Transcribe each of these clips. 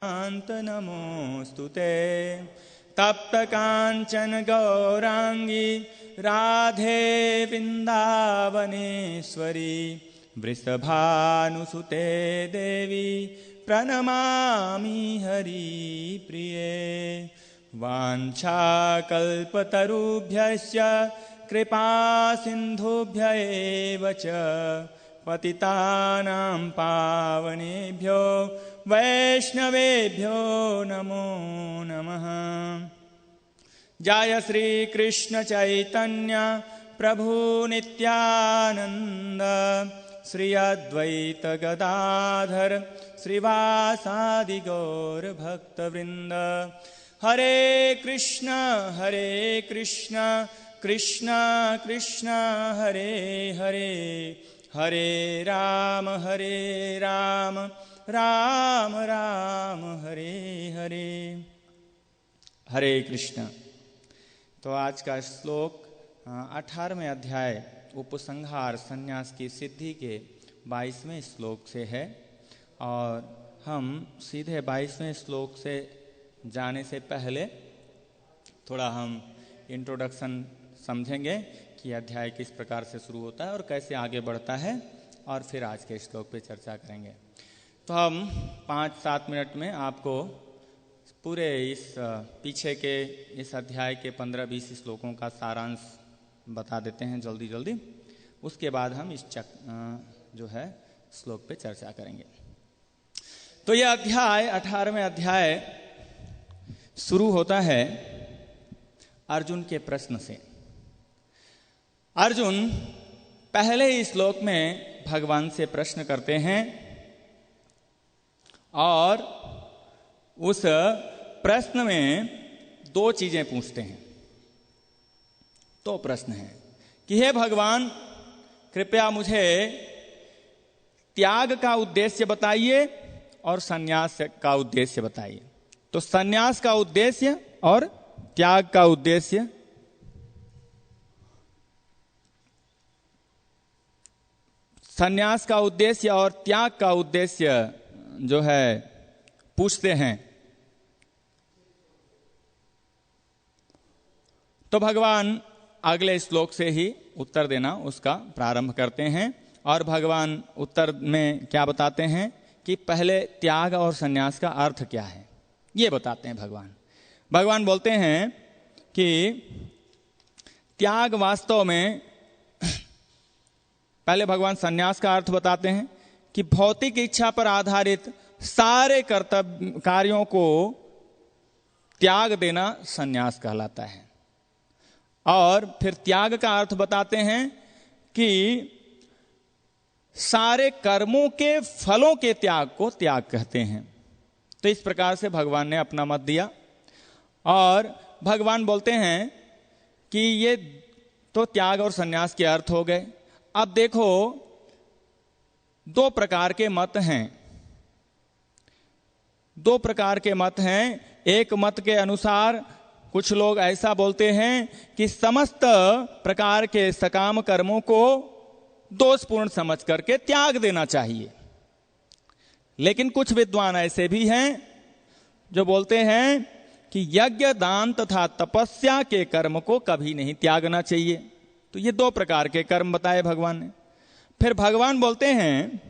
कान्त नमोऽस्तु ते। तप्त काञ्चन गौरांगी राधे वृन्दावनेश्वरी वृषभानुसुते देवी प्रणमामि हरिप्रिये। वाञ्छाकल्पतरुभ्यश्च कृपा सिन्धुभ्य एव च पतितानां पावनेभ्यो वैष्णवेभ्यो नमो नमः। जय श्री कृष्ण चैतन्य प्रभु नित्यानंद श्री अद्वैत गदाधर श्रीवासादि गौर भक्तवृंद। हरे कृष्ण कृष्ण कृष्ण हरे हरे, हरे राम राम राम हरे हरे। हरे कृष्ण। तो आज का श्लोक 18वें अध्याय उपसंहार संन्यास की सिद्धि के 22वें श्लोक से है और हम सीधे 22वें श्लोक से जाने से पहले थोड़ा हम इंट्रोडक्शन समझेंगे कि अध्याय किस प्रकार से शुरू होता है और कैसे आगे बढ़ता है, और फिर आज के श्लोक पे चर्चा करेंगे। तो हम 5-7 मिनट में आपको पूरे इस पीछे के इस अध्याय के 15-20 श्लोकों का सारांश बता देते हैं जल्दी जल्दी। उसके बाद हम इस जो है श्लोक पे चर्चा करेंगे। तो यह अध्याय 18वें अध्याय शुरू होता है अर्जुन के प्रश्न से। अर्जुन पहले ही श्लोक में भगवान से प्रश्न करते हैं और उस प्रश्न में 2 चीजें पूछते हैं। 2 प्रश्न हैं कि हे भगवान, कृपया मुझे त्याग का उद्देश्य बताइए और संन्यास का उद्देश्य बताइए। तो संन्यास का उद्देश्य और त्याग का उद्देश्य। संन्यास का उद्देश्य और त्याग का उद्देश्य जो है पूछते हैं। तो भगवान अगले श्लोक से ही उत्तर देना उसका प्रारंभ करते हैं और भगवान उत्तर में क्या बताते हैं कि पहले त्याग और संन्यास का अर्थ क्या है ये बताते हैं। भगवान बोलते हैं कि त्याग वास्तव में, पहले भगवान संन्यास का अर्थ बताते हैं कि भौतिक इच्छा पर आधारित सारे कर्तव्य कार्यों को त्याग देना संन्यास कहलाता है। और फिर त्याग का अर्थ बताते हैं कि सारे कर्मों के फलों के त्याग को त्याग कहते हैं। तो इस प्रकार से भगवान ने अपना मत दिया और भगवान बोलते हैं कि ये तो त्याग और संन्यास के अर्थ हो गए। अब देखो 2 प्रकार के मत हैं। 2 प्रकार के मत हैं। एक मत के अनुसार कुछ लोग ऐसा बोलते हैं कि समस्त प्रकार के सकाम कर्मों को दोषपूर्ण समझ करके त्याग देना चाहिए। लेकिन कुछ विद्वान ऐसे भी हैं जो बोलते हैं कि यज्ञ, दान तथा तपस्या के कर्म को कभी नहीं त्यागना चाहिए। तो ये 2 प्रकार के कर्म बताए भगवान ने। फिर भगवान बोलते हैं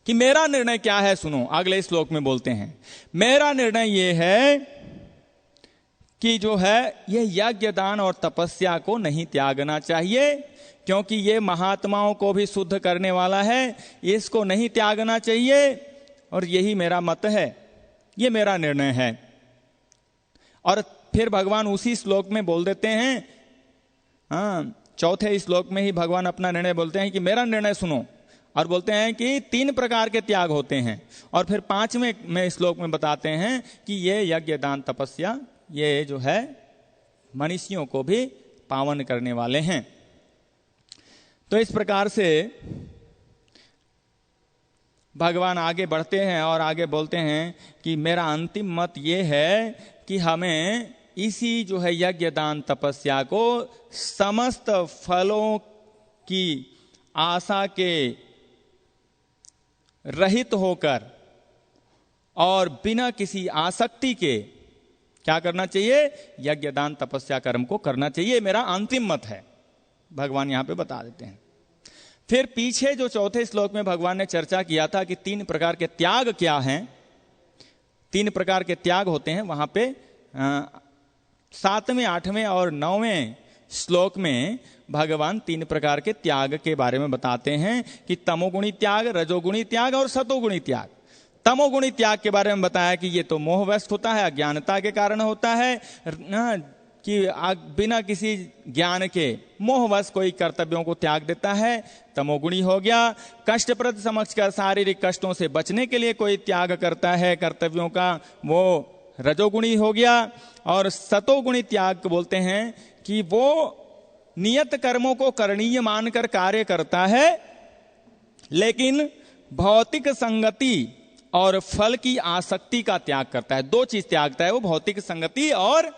कि मेरा निर्णय क्या है, सुनो। अगले श्लोक में बोलते हैं मेरा निर्णय ये है कि जो है ये यज्ञ, दान और तपस्या को नहीं त्यागना चाहिए, क्योंकि ये महात्माओं को भी शुद्ध करने वाला है। इसको नहीं त्यागना चाहिए और यही मेरा मत है, ये मेरा निर्णय है। और फिर भगवान उसी श्लोक में बोल देते हैं, चौथे श्लोक में ही भगवान अपना निर्णय बोलते हैं कि मेरा निर्णय सुनो, और बोलते हैं कि 3 प्रकार के त्याग होते हैं। और फिर 5वें में श्लोक में बताते हैं कि ये यज्ञ, दान, तपस्या ये जो है मनुष्यों को भी पावन करने वाले हैं। तो इस प्रकार से भगवान आगे बढ़ते हैं और आगे बोलते हैं कि मेरा अंतिम मत ये है कि हमें इसी जो है यज्ञ, दान, तपस्या को समस्त फलों की आशा के रहित होकर और बिना किसी आसक्ति के क्या करना चाहिए? यज्ञ दान तपस्या कर्म को करना चाहिए, मेरा अंतिम मत है, भगवान यहां पे बता देते हैं। फिर पीछे जो चौथे श्लोक में भगवान ने चर्चा किया था कि 3 प्रकार के त्याग क्या हैं, 3 प्रकार के त्याग होते हैं, वहां पे 7वें 8वें और 9वें श्लोक में भगवान 3 प्रकार के त्याग के बारे में बताते हैं कि तमोगुणी त्याग, रजोगुणी त्याग और सतोगुणी त्याग। तमोगुणी त्याग के बारे में बताया कि ये तो मोहवश होता है, अज्ञानता के कारण होता है कि बिना किसी ज्ञान के मोहवश कोई कर्तव्यों को त्याग देता है, तमोगुणी हो गया। कष्टप्रद समझकर शारीरिक कष्टों से बचने के लिए कोई त्याग करता है कर्तव्यों का, वो रजोगुणी हो गया। और सतोगुणी त्याग बोलते हैं कि वो नियत कर्मों को करणीय मानकर कार्य करता है, लेकिन भौतिक संगति और फल की आसक्ति का त्याग करता है। 2 चीज त्यागता है वो, भौतिक संगति और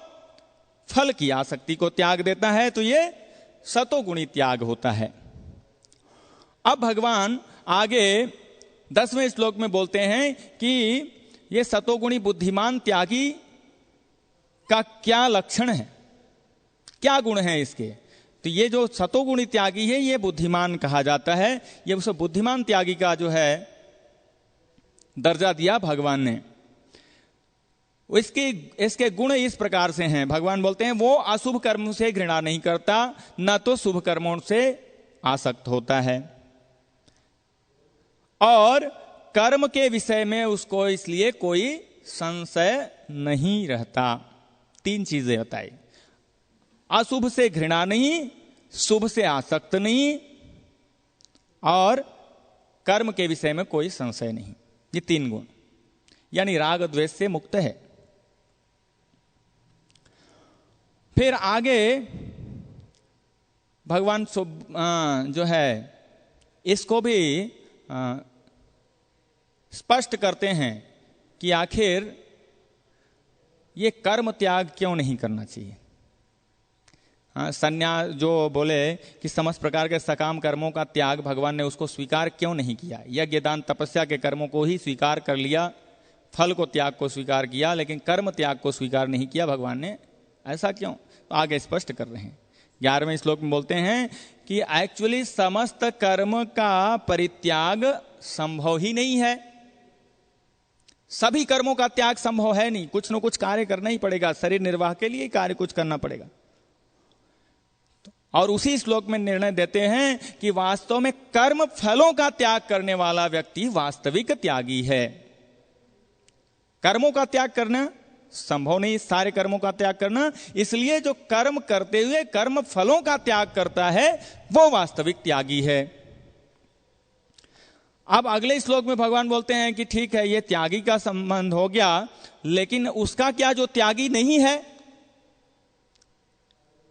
फल की आसक्ति को त्याग देता है, तो ये सतोगुणी त्याग होता है। अब भगवान आगे 10वें श्लोक में बोलते हैं कि ये सतोगुणी बुद्धिमान त्यागी का क्या लक्षण है, क्या गुण है इसके। तो ये जो सतोगुणी त्यागी है ये बुद्धिमान कहा जाता है। ये उस बुद्धिमान त्यागी का जो है दर्जा दिया भगवान ने। इसके गुण इस प्रकार से हैं, भगवान बोलते हैं वो अशुभ कर्म से घृणा नहीं करता, न तो शुभ कर्मों से आसक्त होता है, और कर्म के विषय में उसको इसलिए कोई संशय नहीं रहता। 3 चीजें बताई, अशुभ से घृणा नहीं, शुभ से आसक्त नहीं, और कर्म के विषय में कोई संशय नहीं। ये 3 गुण, यानी राग द्वेष से मुक्त है। फिर आगे भगवान जो है इसको भी स्पष्ट करते हैं कि आखिर ये कर्म त्याग क्यों नहीं करना चाहिए। संन्यास जो बोले कि समस्त प्रकार के सकाम कर्मों का त्याग भगवान ने उसको स्वीकार क्यों नहीं किया। यज्ञ दान तपस्या के कर्मों को ही स्वीकार कर लिया, फल को त्याग को स्वीकार किया, लेकिन कर्म त्याग को स्वीकार नहीं किया भगवान ने, ऐसा क्यों? तो आगे स्पष्ट कर रहे हैं। 11वें श्लोक में बोलते हैं कि एक्चुअली समस्त कर्म का परित्याग संभव ही नहीं है। सभी कर्मों का त्याग संभव है नहीं, कुछ न कुछ कार्य करना ही पड़ेगा, शरीर निर्वाह के लिए कार्य कुछ करना पड़ेगा। और उसी श्लोक में निर्णय देते हैं कि वास्तव में कर्म फलों का त्याग करने वाला व्यक्ति वास्तविक त्यागी है। कर्मों का त्याग करना संभव नहीं, सारे कर्मों का त्याग करना, इसलिए जो कर्म करते हुए कर्म फलों का त्याग करता है वो वास्तविक त्यागी है। अब अगले श्लोक में भगवान बोलते हैं कि ठीक है, ये त्यागी का संबंध हो गया, लेकिन उसका क्या जो त्यागी नहीं है,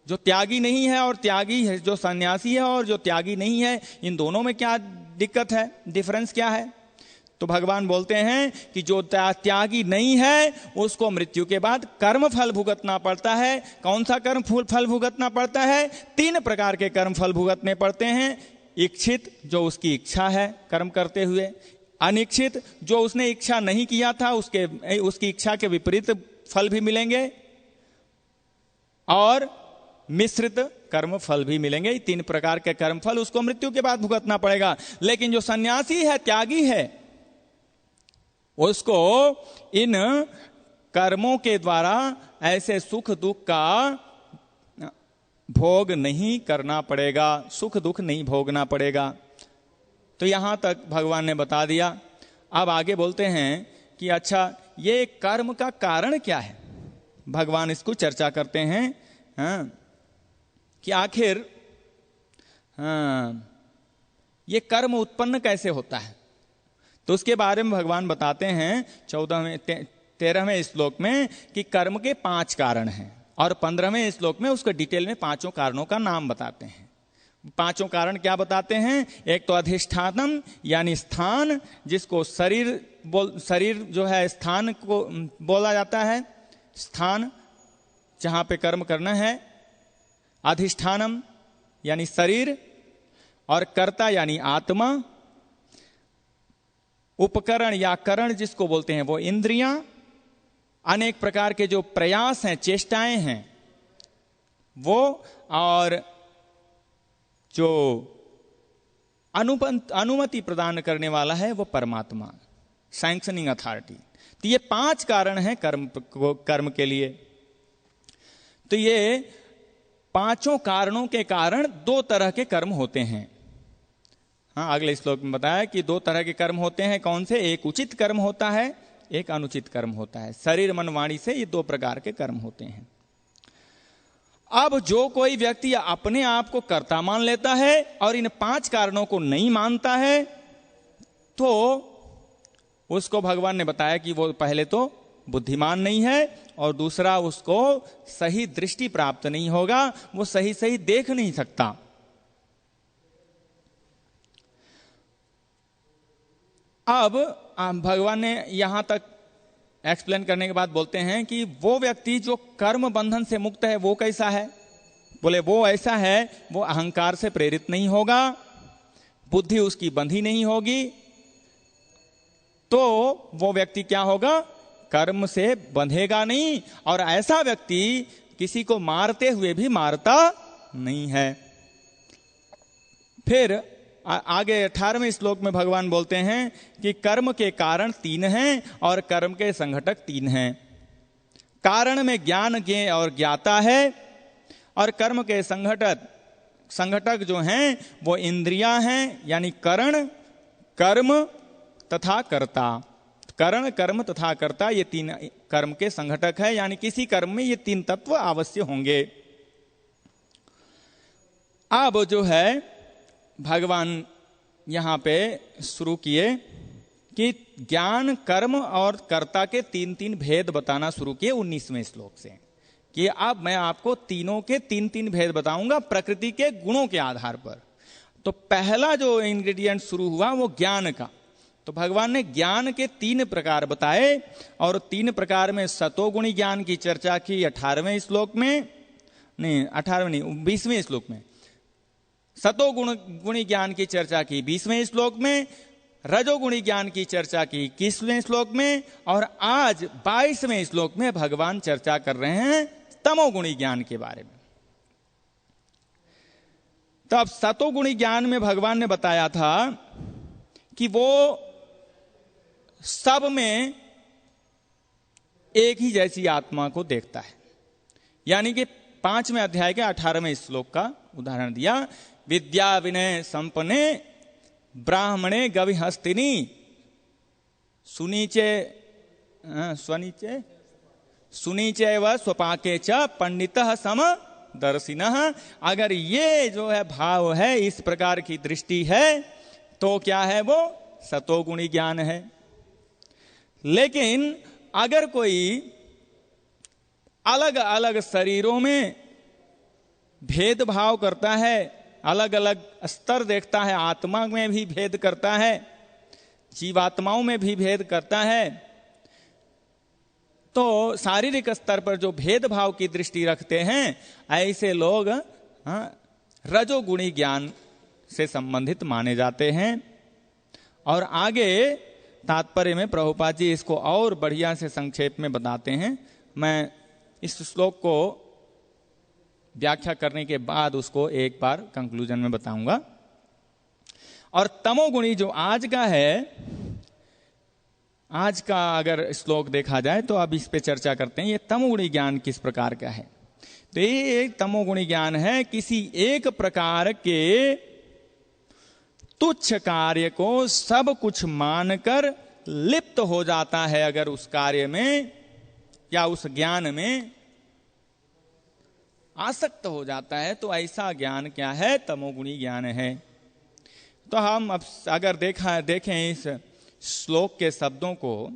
जो त्यागी नहीं है और त्यागी है, जो सन्यासी है और जो त्यागी नहीं है, इन दोनों में क्या दिक्कत है, डिफरेंस क्या है? तो भगवान बोलते हैं कि जो त्यागी नहीं है उसको मृत्यु के बाद कर्म फल भुगतना पड़ता है। कौन सा कर्म फल भुगतना पड़ता है? 3 प्रकार के कर्म फल भुगतने पड़ते हैं। इच्छित, जो उसकी इच्छा है कर्म करते हुए, अनिच्छित, जो उसने इच्छा नहीं किया था उसकी इच्छा के विपरीत फल भी मिलेंगे, और मिश्रित कर्म फल भी मिलेंगे। 3 प्रकार के कर्म फल उसको मृत्यु के बाद भुगतना पड़ेगा। लेकिन जो सन्यासी है, त्यागी है, उसको इन कर्मों के द्वारा ऐसे सुख दुख का भोग नहीं करना पड़ेगा, सुख दुख नहीं भोगना पड़ेगा। तो यहां तक भगवान ने बता दिया। अब आगे बोलते हैं कि अच्छा, ये कर्म का कारण क्या है। भगवान इसको चर्चा करते हैं कि आखिर ये कर्म उत्पन्न कैसे होता है। तो उसके बारे में भगवान बताते हैं 13वें श्लोक में कि कर्म के 5 कारण हैं, और 15वें श्लोक में उसको डिटेल में 5 कारणों का नाम बताते हैं। 5 कारण क्या बताते हैं? एक तो अधिष्ठानम यानी स्थान, जिसको शरीर जो है स्थान को बोला जाता है, स्थान जहां पे कर्म करना है, अधिष्ठानम यानी शरीर, और कर्ता यानी आत्मा, उपकरण या करण जिसको बोलते हैं वो इंद्रियां, अनेक प्रकार के जो प्रयास हैं, चेष्टाएं हैं वो, और जो अनुमति प्रदान करने वाला है वो परमात्मा, सैंक्शनिंग अथॉरिटी। तो ये 5 कारण हैं कर्म के लिए। तो ये 5 कारणों के कारण 2 तरह के कर्म होते हैं। हाँ, अगले श्लोक में बताया कि 2 तरह के कर्म होते हैं। कौन से? एक उचित कर्म होता है, एक अनुचित कर्म होता है। शरीर मन वाणी से ये 2 प्रकार के कर्म होते हैं। अब जो कोई व्यक्ति अपने आप को कर्ता मान लेता है और इन 5 कारणों को नहीं मानता है, तो उसको भगवान ने बताया कि वो पहले तो बुद्धिमान नहीं है, और दूसरा उसको सही दृष्टि प्राप्त नहीं होगा, वो सही सही देख नहीं सकता। अब भगवान ने यहां तक एक्सप्लेन करने के बाद बोलते हैं कि वो व्यक्ति जो कर्म बंधन से मुक्त है वो कैसा है? बोले वो ऐसा है, वो अहंकार से प्रेरित नहीं होगा, बुद्धि उसकी बंधी नहीं होगी, तो वो व्यक्ति क्या होगा? कर्म से बंधेगा नहीं, और ऐसा व्यक्ति किसी को मारते हुए भी मारता नहीं है। फिर आगे 18वें श्लोक में भगवान बोलते हैं कि कर्म के कारण 3 हैं और कर्म के संघटक 3 हैं। कारण में ज्ञान ज्ञेय और ज्ञाता है, और कर्म के संघटक जो हैं वो इंद्रियां हैं, यानी करण, कर्म तथा कर्ता। करण, कर्म तथा कर्ता, ये 3 कर्म के संघटक है, यानी किसी कर्म में ये 3 तत्व अवश्य होंगे। अब जो है भगवान यहां पे शुरू किए कि ज्ञान, कर्म और कर्ता के 3 भेद बताना शुरू किए 19वें श्लोक से, कि अब मैं आपको तीनों के 3 भेद बताऊंगा प्रकृति के गुणों के आधार पर। तो पहला जो इंग्रेडिएंट शुरू हुआ वो ज्ञान का। तो भगवान ने ज्ञान के 3 प्रकार बताए, और 3 प्रकार में सतोगुणी ज्ञान की चर्चा की 18वें श्लोक में, नहीं 18वें नहीं 20वें श्लोक में, सतोगुणी ज्ञान की चर्चा की 20वें श्लोक में, रजोगुणी ज्ञान की चर्चा की 21वें श्लोक में, और आज 22वें श्लोक में भगवान चर्चा कर रहे हैं तमोगुणी ज्ञान के बारे में। तो अब सतोगुणी ज्ञान में भगवान ने बताया था कि वो सब में एक ही जैसी आत्मा को देखता है, यानी कि 5वें अध्याय के 18वें श्लोक का उदाहरण दिया। विद्या विनय संपन्ने ब्राह्मणे गविहस्तिनी सुनीचे व स्वपाके च पंडितः समदर्शिनः। अगर ये जो है भाव है, इस प्रकार की दृष्टि है, तो क्या है? वो सतोगुणी ज्ञान है। लेकिन अगर कोई अलग अलग शरीरों में भेदभाव करता है, अलग अलग स्तर देखता है, आत्मा में भी भेद करता है, जीवात्माओं में भी भेद करता है, तो शारीरिक स्तर पर जो भेदभाव की दृष्टि रखते हैं, ऐसे लोग रजोगुणी ज्ञान से संबंधित माने जाते हैं। और आगे तात्पर्य में प्रभुपाद जी इसको और बढ़िया से संक्षेप में बताते हैं। मैं इस श्लोक को व्याख्या करने के बाद उसको एक बार कंक्लूजन में बताऊंगा। और तमोगुणी जो आज का है, आज का अगर श्लोक देखा जाए तो अब इस पे चर्चा करते हैं, ये तमोगुणी ज्ञान किस प्रकार का है। तो ये एक तमोगुणी ज्ञान है, किसी एक प्रकार के तुच्छ कार्य को सब कुछ मानकर लिप्त हो जाता है। अगर उस कार्य में या उस ज्ञान में आसक्त हो जाता है, तो ऐसा ज्ञान क्या है? तमोगुणी ज्ञान है। तो हम अब अगर देखें इस श्लोक के शब्दों को,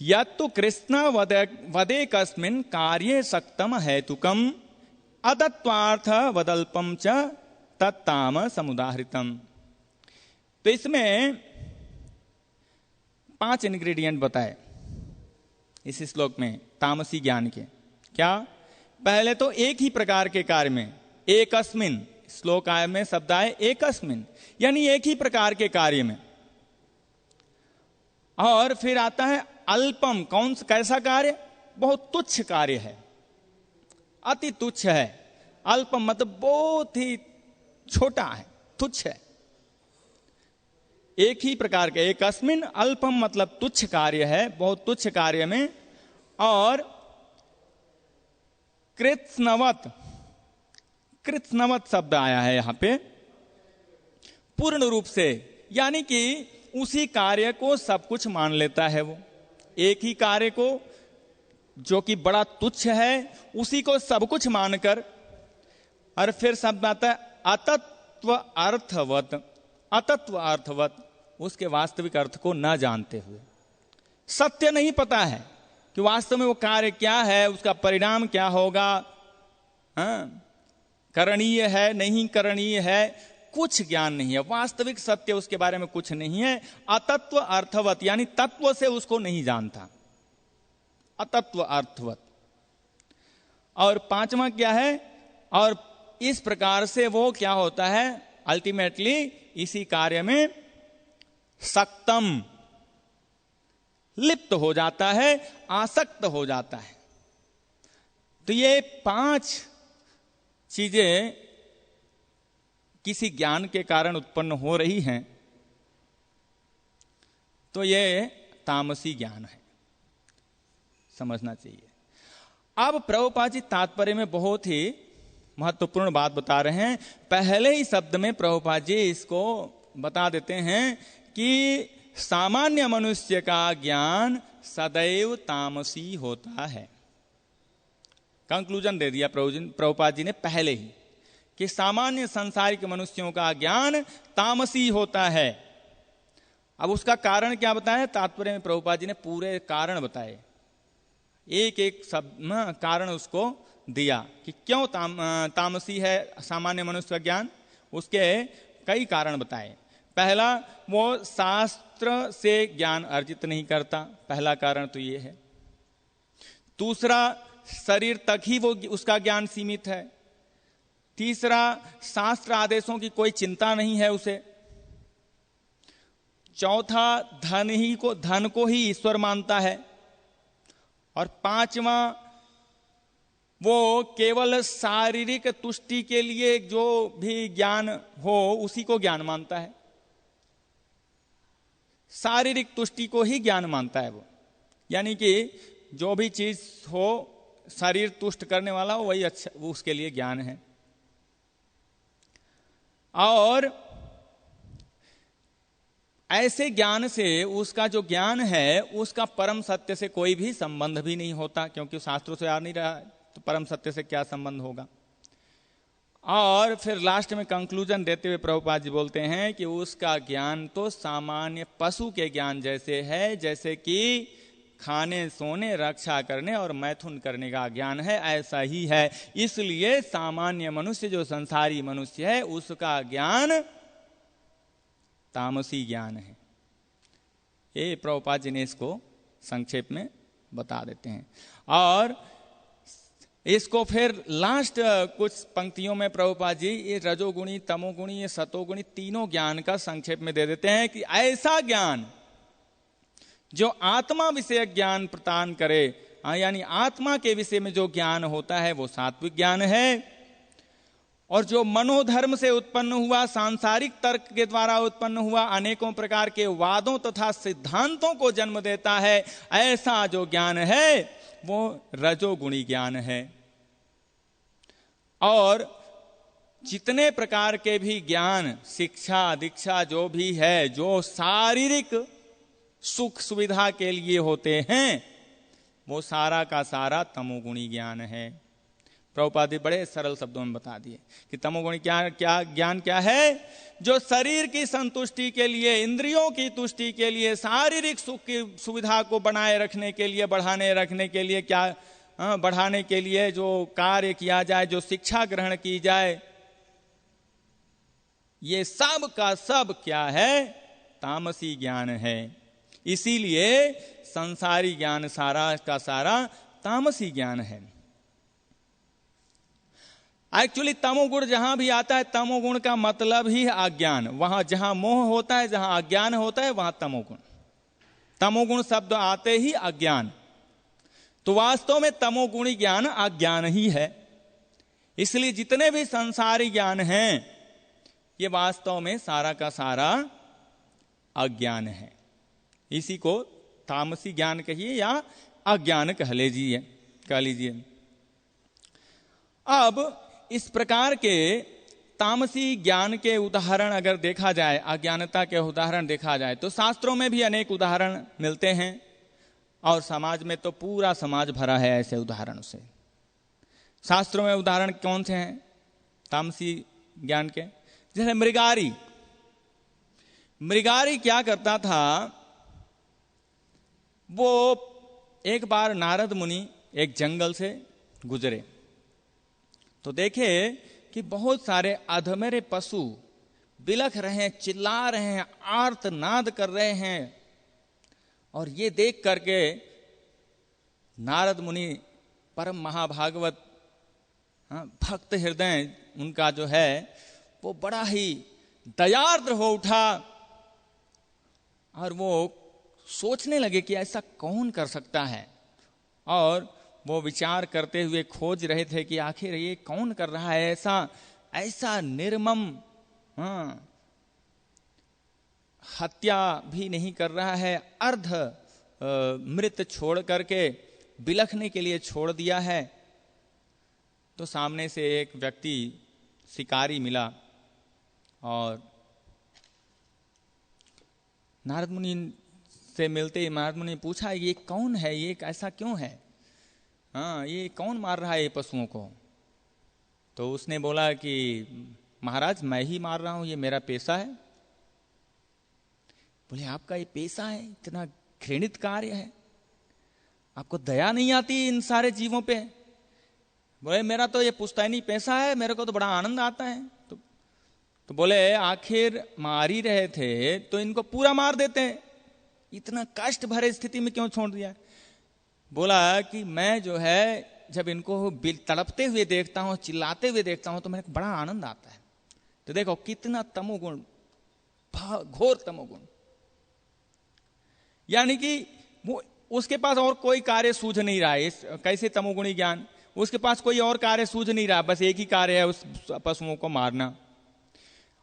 यत्तु कृष्ण वदे कस्मिन् कार्ये सक्तम हेतुकम अतत्वार्थ वदल्पम च तत्ताम समुदाहृतम। तो इसमें 5 इंग्रेडिएंट बताए इस श्लोक में तामसी ज्ञान के। क्या? पहले तो एक ही प्रकार के कार्य में, एकस्मिन, श्लोक आय में शब्द आए एकस्मिन, यानी एक ही प्रकार के कार्य में। और फिर आता है अल्पम, कैसा कार्य? बहुत तुच्छ कार्य है, अति तुच्छ है। अल्पम मतलब बहुत ही छोटा है, तुच्छ है। एक ही प्रकार के, एक अस्मिन अल्पम मतलब तुच्छ कार्य है, बहुत तुच्छ कार्य में। और कृत्स्नवत, कृत्स्नवत शब्द आया है यहां पे पूर्ण रूप से, यानी कि उसी कार्य को सब कुछ मान लेता है। वो एक ही कार्य को जो कि बड़ा तुच्छ है उसी को सब कुछ मानकर, और फिर शब्द आता है अतत्व अर्थवत, अतत्व अर्थवत, उसके वास्तविक अर्थ को न जानते हुए, सत्य नहीं पता है कि वास्तव में वो कार्य क्या है, उसका परिणाम क्या होगा, करणीय है नहीं करणीय है, कुछ ज्ञान नहीं है, वास्तविक सत्य उसके बारे में कुछ नहीं है। अतत्व अर्थवत यानी तत्व से उसको नहीं जानता, अतत्व अर्थवत। और पांचवा क्या है? और इस प्रकार से वो क्या होता है, अल्टीमेटली इसी कार्य में सक्तम, लिप्त हो जाता है, आसक्त हो जाता है। तो ये 5 चीजें किसी ज्ञान के कारण उत्पन्न हो रही हैं, तो ये तामसी ज्ञान है, समझना चाहिए। अब प्रभुपाद जी तात्पर्य में बहुत ही महत्वपूर्ण बात बता रहे हैं। पहले ही शब्द में प्रभुपाद जी इसको बता देते हैं कि सामान्य मनुष्य का ज्ञान सदैव तामसी होता है। कंक्लूजन दे दिया प्रभुपाद जी ने पहले ही कि सामान्य सांसारिक मनुष्यों का ज्ञान तामसी होता है। अब उसका कारण क्या बताया? तात्पर्य में प्रभुपाद जी ने पूरे कारण बताए, एक एक सब कारण उसको दिया कि क्यों तामसी है सामान्य मनुष्य का ज्ञान। उसके कई कारण बताए। पहला, वो शास्त्र से ज्ञान अर्जित नहीं करता, पहला कारण तो ये है। दूसरा, शरीर तक ही वो उसका ज्ञान सीमित है। तीसरा, शास्त्र आदेशों की कोई चिंता नहीं है उसे। चौथा, धन को ही ईश्वर मानता है। और पांचवा, वो केवल शारीरिक तुष्टि के लिए जो भी ज्ञान हो उसी को ज्ञान मानता है, शारीरिक तुष्टि को ही ज्ञान मानता है वो। यानी कि जो भी चीज हो शरीर तुष्ट करने वाला हो वही अच्छा, वो उसके लिए ज्ञान है। और ऐसे ज्ञान से उसका जो ज्ञान है उसका परम सत्य से कोई भी संबंध भी नहीं होता, क्योंकि शास्त्रों से आ नहीं रहा है तो परम सत्य से क्या संबंध होगा। और फिर लास्ट में कंक्लूजन देते हुए प्रभुपाद जी बोलते हैं कि उसका ज्ञान तो सामान्य पशु के ज्ञान जैसे है, जैसे कि खाने सोने रक्षा करने और मैथुन करने का ज्ञान है, ऐसा ही है। इसलिए सामान्य मनुष्य जो संसारी मनुष्य है उसका ज्ञान तामसी ज्ञान है। ये प्रभुपाद जी ने इसको संक्षेप में बता देते हैं। और इसको फिर लास्ट कुछ पंक्तियों में प्रभुपाद जी ये रजोगुणी तमोगुणी ये सतोगुणी तीनों ज्ञान का संक्षेप में दे देते हैं कि ऐसा ज्ञान जो आत्मा विषय ज्ञान प्रदान करे, यानी आत्मा के विषय में जो ज्ञान होता है वो सात्विक ज्ञान है। और जो मनोधर्म से उत्पन्न हुआ, सांसारिक तर्क के द्वारा उत्पन्न हुआ, अनेकों प्रकार के वादों तथा सिद्धांतों को जन्म देता है, ऐसा जो ज्ञान है वो रजोगुणी ज्ञान है। और जितने प्रकार के भी ज्ञान, शिक्षा दीक्षा जो भी है, जो शारीरिक सुख सुविधा के लिए होते हैं, वो सारा का सारा तमोगुणी ज्ञान है। प्रभुपाद जी बड़े सरल शब्दों में बता दिए कि तमोगुणी क्या ज्ञान क्या है। जो शरीर की संतुष्टि के लिए, इंद्रियों की तुष्टि के लिए, शारीरिक सुख की सुविधा को बनाए रखने के लिए, बढ़ाने रखने के लिए, बढ़ाने के लिए जो कार्य किया जाए, जो शिक्षा ग्रहण की जाए, ये सब का सब क्या है? तामसी ज्ञान है। इसीलिए संसारी ज्ञान सारा का सारा तामसी ज्ञान है। एक्चुअली तमोगुण जहां भी आता है, तमोगुण का मतलब ही अज्ञान। वहां जहां मोह होता है, जहां अज्ञान होता है, वहां तमोगुण। तमोगुण शब्द आते ही अज्ञान, तो वास्तव में तमोगुणी ज्ञान अज्ञान ही है। इसलिए जितने भी संसारी ज्ञान हैं ये वास्तव में सारा का सारा अज्ञान है। इसी को तामसी ज्ञान कहिए या अज्ञान कह लीजिए। अब इस प्रकार के तामसी ज्ञान के उदाहरण अगर देखा जाए, अज्ञानता के उदाहरण देखा जाए, तो शास्त्रों में भी अनेक उदाहरण मिलते हैं और समाज में तो पूरा समाज भरा है ऐसे उदाहरणों से। शास्त्रों में उदाहरण कौन से हैं तामसी ज्ञान के? जैसे मृगारी क्या करता था, वो एक बार नारद मुनि एक जंगल से गुजरे तो देखे कि बहुत सारे अधमरे पशु बिलख रहे हैं, चिल्ला रहे हैं, आर्तनाद कर रहे हैं। और ये देख करके नारद मुनि परम महाभागवत भक्त हृदय उनका जो है वो बड़ा ही दयार्द्र हो उठा और वो सोचने लगे कि ऐसा कौन कर सकता है। और वो विचार करते हुए खोज रहे थे कि आखिर ये कौन कर रहा है ऐसा निर्मम, हत्या भी नहीं कर रहा है, अर्ध मृत छोड़ करके बिलखने के लिए छोड़ दिया है। तो सामने से एक व्यक्ति शिकारी मिला और नारद मुनि से मिलते ही नारद मुनि ने पूछा ये कौन है, ये ऐसा क्यों है, ये कौन मार रहा है ये पशुओं को? तो उसने बोला कि महाराज मैं ही मार रहा हूं, ये मेरा पेशा है। बोले आपका ये पेशा है, इतना घृणित कार्य है, आपको दया नहीं आती इन सारे जीवों पे? बोले मेरा तो ये पुश्तैनी पेशा है, मेरे को तो बड़ा आनंद आता है। तो बोले आखिर मार ही रहे थे तो इनको पूरा मार देते, इतना कष्ट भरे स्थिति में क्यों छोड़ दिया? बोला कि मैं जो है जब इनको तड़पते हुए देखता हूं, चिल्लाते हुए देखता हूं तो मेरे को बड़ा आनंद आता है। तो देखो कितना तमोगुण, घोर तमोगुण। यानी कि वो उसके पास और कोई कार्य सूझ नहीं रहा है। कैसे तमोगुणी ज्ञान, उसके पास कोई और कार्य सूझ नहीं रहा, बस एक ही कार्य है उस पशुओं को मारना,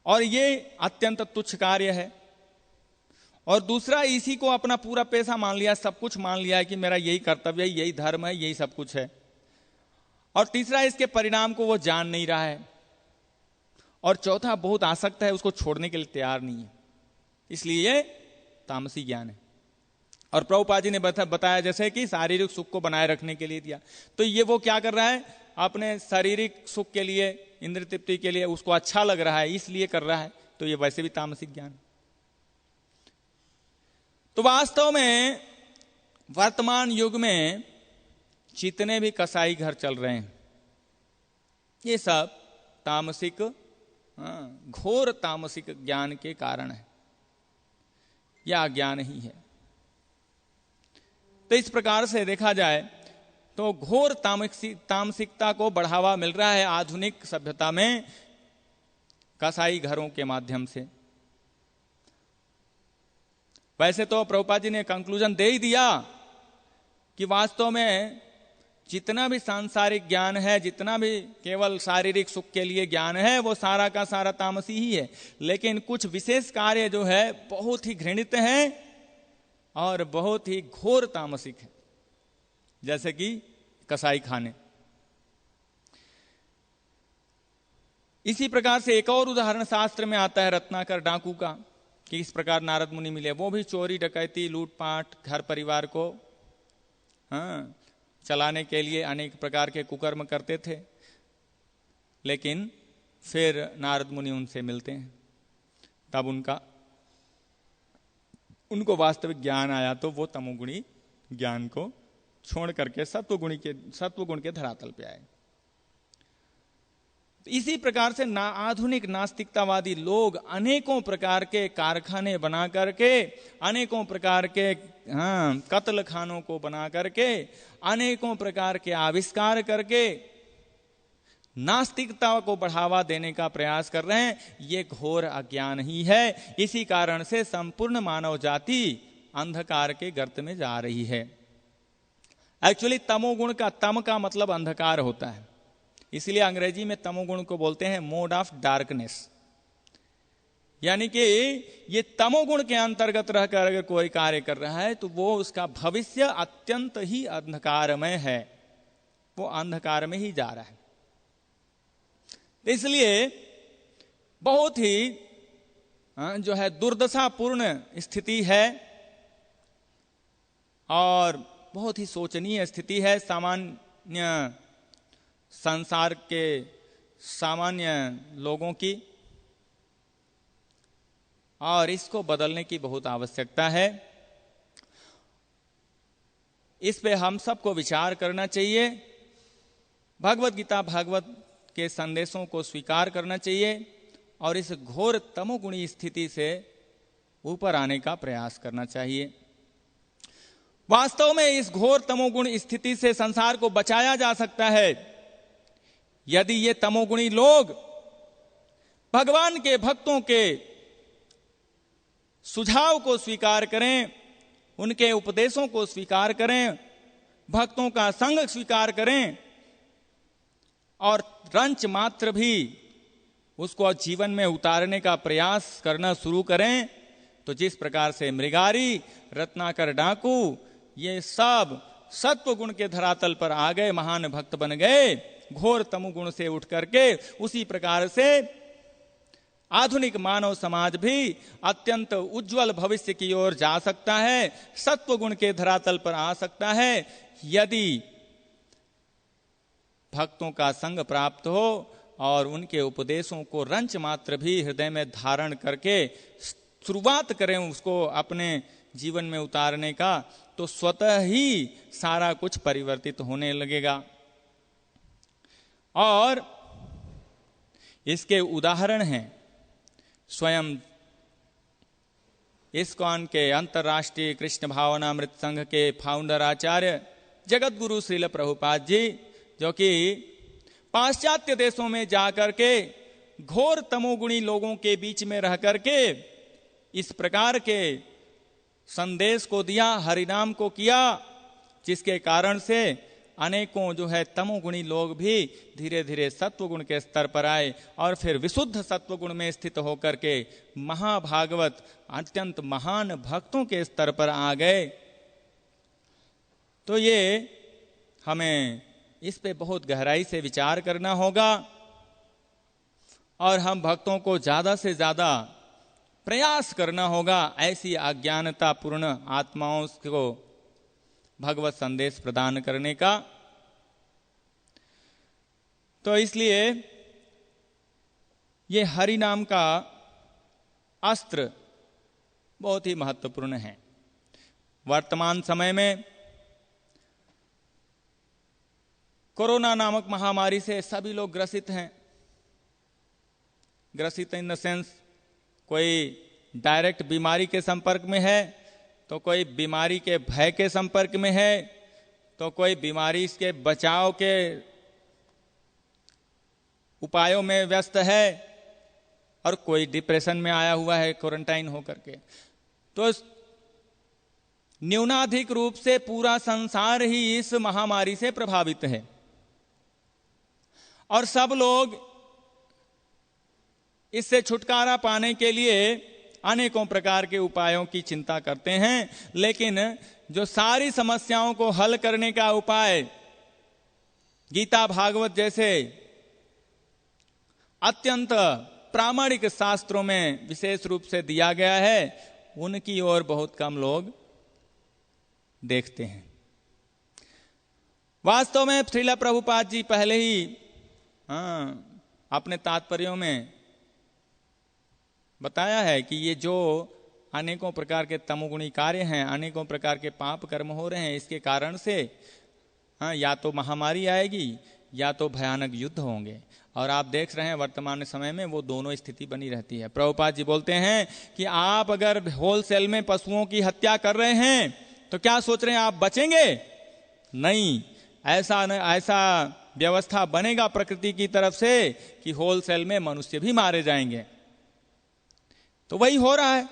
और ये अत्यंत तुच्छ कार्य है। और दूसरा इसी को अपना पूरा पेशा मान लिया, सब कुछ मान लिया है कि मेरा यही कर्तव्य है, यही धर्म है, यही सब कुछ है। और तीसरा इसके परिणाम को वो जान नहीं रहा है। और चौथा बहुत आसक्त है, उसको छोड़ने के लिए तैयार नहीं है। इसलिए ये तामसी ज्ञान है। और प्रभुपाद जी ने बताया जैसे कि शारीरिक सुख को बनाए रखने के लिए दिया, तो ये वो क्या कर रहा है, अपने शारीरिक सुख के लिए, इंद्र तृप्ति के लिए, उसको अच्छा लग रहा है इसलिए कर रहा है, तो ये वैसे भी तामसिक ज्ञान। तो वास्तव में वर्तमान युग में जितने भी कसाई घर चल रहे हैं ये सब तामसिक, घोर तामसिक ज्ञान के कारण है, या अज्ञान ही है। तो इस प्रकार से देखा जाए तो घोर तामसिकता को बढ़ावा मिल रहा है आधुनिक सभ्यता में कसाई घरों के माध्यम से। वैसे तो प्रभुपाद जी ने कंक्लूजन दे ही दिया कि वास्तव में जितना भी सांसारिक ज्ञान है, जितना भी केवल शारीरिक सुख के लिए ज्ञान है, वो सारा का सारा तामसी ही है। लेकिन कुछ विशेष कार्य जो है बहुत ही घृणित है और बहुत ही घोर तामसिक है, जैसे कि कसाई खाने। इसी प्रकार से एक और उदाहरण शास्त्र में आता है रत्नाकर डाकू का, कि इस प्रकार नारद मुनि मिले, वो भी चोरी डकैती लूटपाट घर परिवार को चलाने के लिए अनेक प्रकार के कुकर्म करते थे। लेकिन फिर नारद मुनि उनसे मिलते हैं, तब उनको वास्तविक ज्ञान आया, तो वो तमोगुणी ज्ञान को छोड़ करके सत्वगुण के धरातल पे आए। इसी प्रकार से आधुनिक नास्तिकतावादी लोग अनेकों प्रकार के कारखाने बना करके, अनेकों प्रकार के कत्ल खानों को बना करके, अनेकों प्रकार के आविष्कार करके नास्तिकता को बढ़ावा देने का प्रयास कर रहे हैं। ये घोर अज्ञान ही है। इसी कारण से संपूर्ण मानव जाति अंधकार के गर्त में जा रही है। एक्चुअली तमोगुण का, तम का मतलब अंधकार होता है, इसलिए अंग्रेजी में तमोगुण को बोलते हैं मोड ऑफ डार्कनेस। यानी कि ये तमोगुण के अंतर्गत रहकर अगर कोई कार्य कर रहा है तो वो उसका भविष्य अत्यंत ही अंधकारमय है, वो अंधकार में ही जा रहा है। इसलिए बहुत ही जो है दुर्दशापूर्ण स्थिति है और बहुत ही शोचनीय स्थिति है सामान्य संसार के सामान्य लोगों की, और इसको बदलने की बहुत आवश्यकता है। इस पे हम सबको विचार करना चाहिए, भगवत गीता भागवत के संदेशों को स्वीकार करना चाहिए और इस घोर तमोगुणी स्थिति से ऊपर आने का प्रयास करना चाहिए। वास्तव में इस घोर तमोगुण स्थिति से संसार को बचाया जा सकता है यदि ये तमोगुणी लोग भगवान के भक्तों के सुझाव को स्वीकार करें, उनके उपदेशों को स्वीकार करें, भक्तों का संग स्वीकार करें और रंच मात्र भी उसको जीवन में उतारने का प्रयास करना शुरू करें, तो जिस प्रकार से मृगारी, रत्नाकर डाकू ये सब सत्व गुण के धरातल पर आ गए, महान भक्त बन गए, घोर तमोगुण से उठ करके, उसी प्रकार से आधुनिक मानव समाज भी अत्यंत उज्जवल भविष्य की ओर जा सकता है, सत्व गुण के धरातल पर आ सकता है, यदि भक्तों का संग प्राप्त हो और उनके उपदेशों को रंच मात्र भी हृदय में धारण करके शुरुआत करें उसको अपने जीवन में उतारने का, तो स्वतः ही सारा कुछ परिवर्तित होने लगेगा। और इसके उदाहरण हैं स्वयं इस्कॉन के अंतर्राष्ट्रीय कृष्ण भावनामृत संघ के फाउंडर आचार्य जगत गुरु श्रील प्रभुपाद जी, जो कि पाश्चात्य देशों में जाकर के घोर तमोगुणी लोगों के बीच में रह करके इस प्रकार के संदेश को दिया, हरिनाम को किया, जिसके कारण से अनेकों जो है तमोगुणी लोग भी धीरे धीरे सत्वगुण के स्तर पर आए और फिर विशुद्ध सत्वगुण में स्थित होकर के महाभागवत अत्यंत महान भक्तों के स्तर पर आ गए। तो ये हमें इस पे बहुत गहराई से विचार करना होगा और हम भक्तों को ज्यादा से ज्यादा प्रयास करना होगा ऐसी अज्ञानता पूर्ण आत्माओं को भगवत संदेश प्रदान करने का। तो इसलिए ये हरि नाम का अस्त्र बहुत ही महत्वपूर्ण है। वर्तमान समय में कोरोना नामक महामारी से सभी लोग ग्रसित हैं। ग्रसित इन द सेंस कोई डायरेक्ट बीमारी के संपर्क में है, तो कोई बीमारी के भय के संपर्क में है, तो कोई बीमारी के बचाव के उपायों में व्यस्त है और कोई डिप्रेशन में आया हुआ है क्वारंटाइन होकर के। तो न्यूनाधिक रूप से पूरा संसार ही इस महामारी से प्रभावित है और सब लोग इससे छुटकारा पाने के लिए अनेकों प्रकार के उपायों की चिंता करते हैं, लेकिन जो सारी समस्याओं को हल करने का उपाय गीता भागवत जैसे अत्यंत प्रामाणिक शास्त्रों में विशेष रूप से दिया गया है, उनकी ओर बहुत कम लोग देखते हैं। वास्तव में श्रील प्रभुपाद जी पहले ही अपने तात्पर्यों में बताया है कि ये जो अनेकों प्रकार के तमोगुणी कार्य हैं, अनेकों प्रकार के पाप कर्म हो रहे हैं, इसके कारण से या तो महामारी आएगी या तो भयानक युद्ध होंगे। और आप देख रहे हैं वर्तमान समय में वो दोनों स्थिति बनी रहती है। प्रभुपाद जी बोलते हैं कि आप अगर होलसेल में पशुओं की हत्या कर रहे हैं तो क्या सोच रहे हैं आप बचेंगे? नहीं, ऐसा व्यवस्था बनेगा प्रकृति की तरफ से कि होलसेल में मनुष्य भी मारे जाएंगे। तो वही हो रहा है।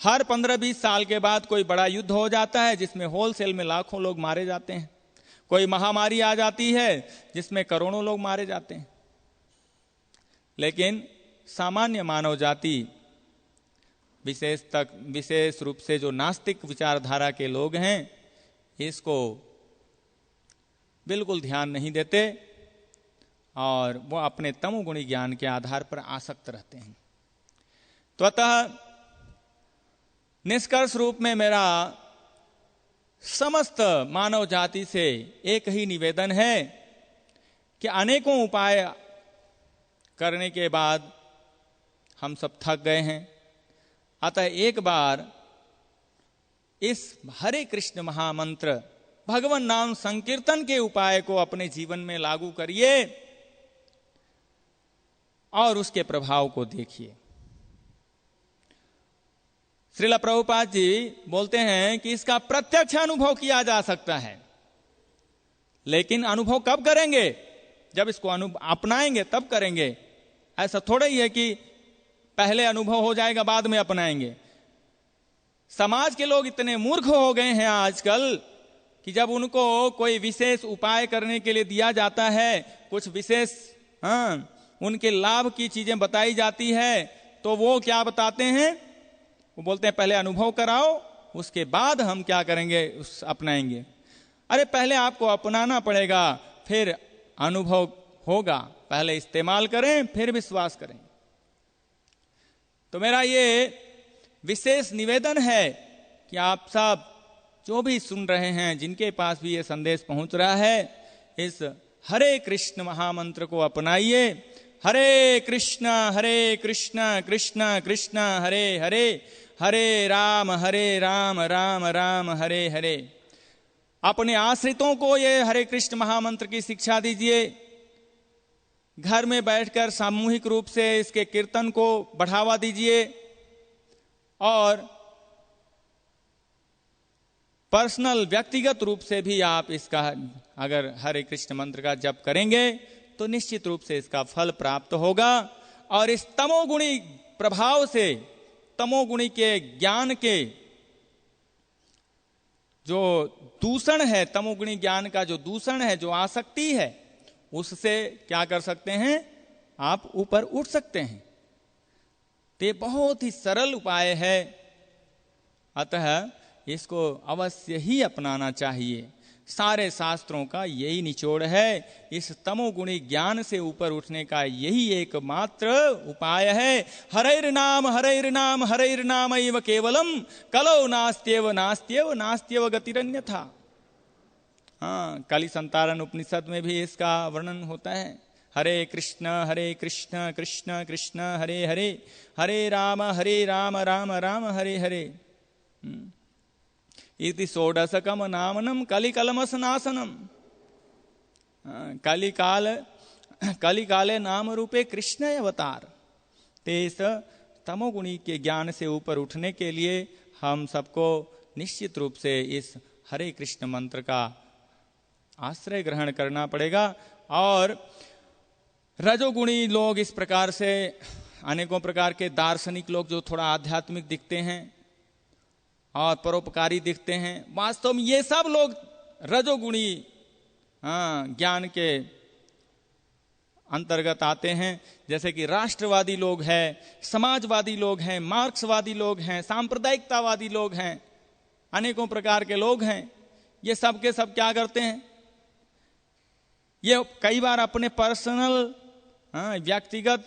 हर 15-20 साल के बाद कोई बड़ा युद्ध हो जाता है जिसमें होलसेल में लाखों लोग मारे जाते हैं। कोई महामारी आ जाती है जिसमें करोड़ों लोग मारे जाते हैं। लेकिन सामान्य मानव जाति, विशेष रूप से जो नास्तिक विचारधारा के लोग हैं, इसको बिल्कुल ध्यान नहीं देते और वो अपने तमोगुणी ज्ञान के आधार पर आसक्त रहते हैं। तो अतः निष्कर्ष रूप में मेरा समस्त मानव जाति से एक ही निवेदन है कि अनेकों उपाय करने के बाद हम सब थक गए हैं। अतः एक बार इस हरे कृष्ण महामंत्र भगवान नाम संकीर्तन के उपाय को अपने जीवन में लागू करिए और उसके प्रभाव को देखिए। श्रील प्रभुपाद जी बोलते हैं कि इसका प्रत्यक्ष अनुभव किया जा सकता है, लेकिन अनुभव कब करेंगे? जब इसको अपनाएंगे तब करेंगे। ऐसा थोड़ा ही है कि पहले अनुभव हो जाएगा बाद में अपनाएंगे। समाज के लोग इतने मूर्ख हो गए हैं आजकल कि जब उनको कोई विशेष उपाय करने के लिए दिया जाता है, कुछ विशेष उनके लाभ की चीजें बताई जाती है, तो वो क्या बताते हैं? वो बोलते हैं पहले अनुभव कराओ, उसके बाद हम क्या करेंगे, अपनाएंगे। अरे पहले आपको अपनाना पड़ेगा, फिर अनुभव होगा। पहले इस्तेमाल करें फिर विश्वास करें। तो मेरा ये विशेष निवेदन है कि आप सब जो भी सुन रहे हैं, जिनके पास भी ये संदेश पहुंच रहा है, इस हरे कृष्ण महामंत्र को अपनाइए। हरे कृष्ण कृष्ण कृष्ण हरे हरे, हरे राम राम राम हरे हरे। अपने आश्रितों को ये हरे कृष्ण महामंत्र की शिक्षा दीजिए। घर में बैठकर सामूहिक रूप से इसके कीर्तन को बढ़ावा दीजिए और पर्सनल व्यक्तिगत रूप से भी आप इसका अगर हरे कृष्ण मंत्र का जप करेंगे तो निश्चित रूप से इसका फल प्राप्त होगा। और इस तमोगुणी प्रभाव से, तमोगुणी के ज्ञान के जो दूषण है, तमोगुणी ज्ञान का जो दूषण है, जो आसक्ति है, उससे क्या कर सकते हैं? आप ऊपर उठ सकते हैं। तो ये बहुत ही सरल उपाय है, अतः इसको अवश्य ही अपनाना चाहिए। सारे शास्त्रों का यही निचोड़ है। इस तमोगुणी ज्ञान से ऊपर उठने का यही एकमात्र उपाय है। हरैर नाम एव केवलम कलौ नास्त्येव नास्त्येव नास्त्येव गतिरन्यथा। काली संतारण उपनिषद में भी इसका वर्णन होता है। हरे कृष्ण कृष्ण कृष्ण हरे हरे, हरे राम राम राम हरे हरे। इति षोडशकम नामनम कलिकलमसनासनम। कलिकाले नाम रूपे कृष्ण अवतार। तेस तमोगुणी के ज्ञान से ऊपर उठने के लिए हम सबको निश्चित रूप से इस हरे कृष्ण मंत्र का आश्रय ग्रहण करना पड़ेगा। और रजोगुणी लोग इस प्रकार से, अनेकों प्रकार के दार्शनिक लोग जो थोड़ा आध्यात्मिक दिखते हैं और परोपकारी दिखते हैं, वास्तव में ये सब लोग रजोगुणी ज्ञान के अंतर्गत आते हैं। जैसे कि राष्ट्रवादी लोग हैं, समाजवादी लोग हैं, मार्क्सवादी लोग हैं, सांप्रदायिकतावादी लोग हैं, अनेकों प्रकार के लोग हैं। ये सब के सब क्या करते हैं? ये कई बार अपने पर्सनल व्यक्तिगत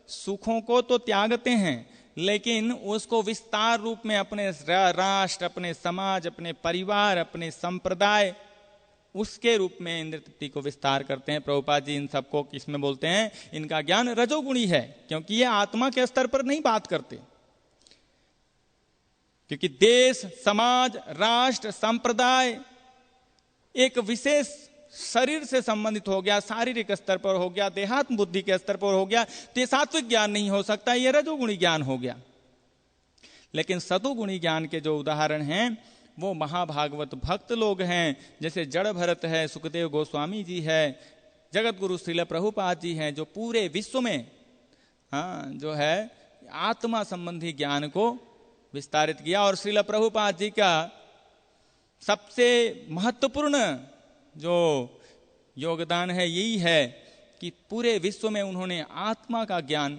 सुखों को तो त्यागते हैं, लेकिन उसको विस्तार रूप में अपने राष्ट्र, अपने समाज, अपने परिवार, अपने संप्रदाय, उसके रूप में इंद्र तृप्ति को विस्तार करते हैं। प्रभुपाद जी इन सबको किसमें बोलते हैं? इनका ज्ञान रजोगुणी है, क्योंकि ये आत्मा के स्तर पर नहीं बात करते। क्योंकि देश, समाज, राष्ट्र, संप्रदाय एक विशेष शरीर से संबंधित हो गया, शारीरिक स्तर पर हो गया, देहात्म बुद्धि के स्तर पर हो गया, तो ये सात्विक ज्ञान नहीं हो सकता, ये रजोगुणी ज्ञान हो गया। लेकिन सतोगुणी ज्ञान के जो उदाहरण हैं वो महाभागवत भक्त लोग हैं, जैसे जड़ भरत है, सुखदेव गोस्वामी जी है, जगत गुरु श्रील प्रभुपाद जी हैं, जो पूरे विश्व में जो है आत्मा संबंधी ज्ञान को विस्तारित किया। और श्रील प्रभुपाद जी का सबसे महत्वपूर्ण जो योगदान है यही है कि पूरे विश्व में उन्होंने आत्मा का ज्ञान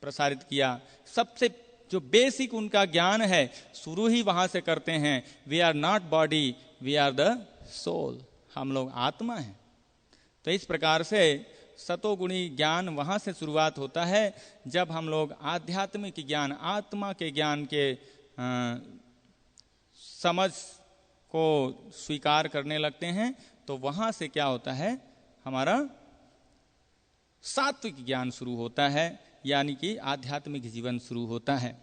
प्रसारित किया। सबसे जो बेसिक उनका ज्ञान है शुरू ही वहां से करते हैं, we are not body, we are the soul, हम लोग आत्मा हैं। तो इस प्रकार से सतोगुणी ज्ञान वहां से शुरुआत होता है। जब हम लोग आध्यात्मिक ज्ञान, आत्मा के ज्ञान के समझ को स्वीकार करने लगते हैं तो वहां से क्या होता है, हमारा सात्विक ज्ञान शुरू होता है, यानी कि आध्यात्मिक जीवन शुरू होता है।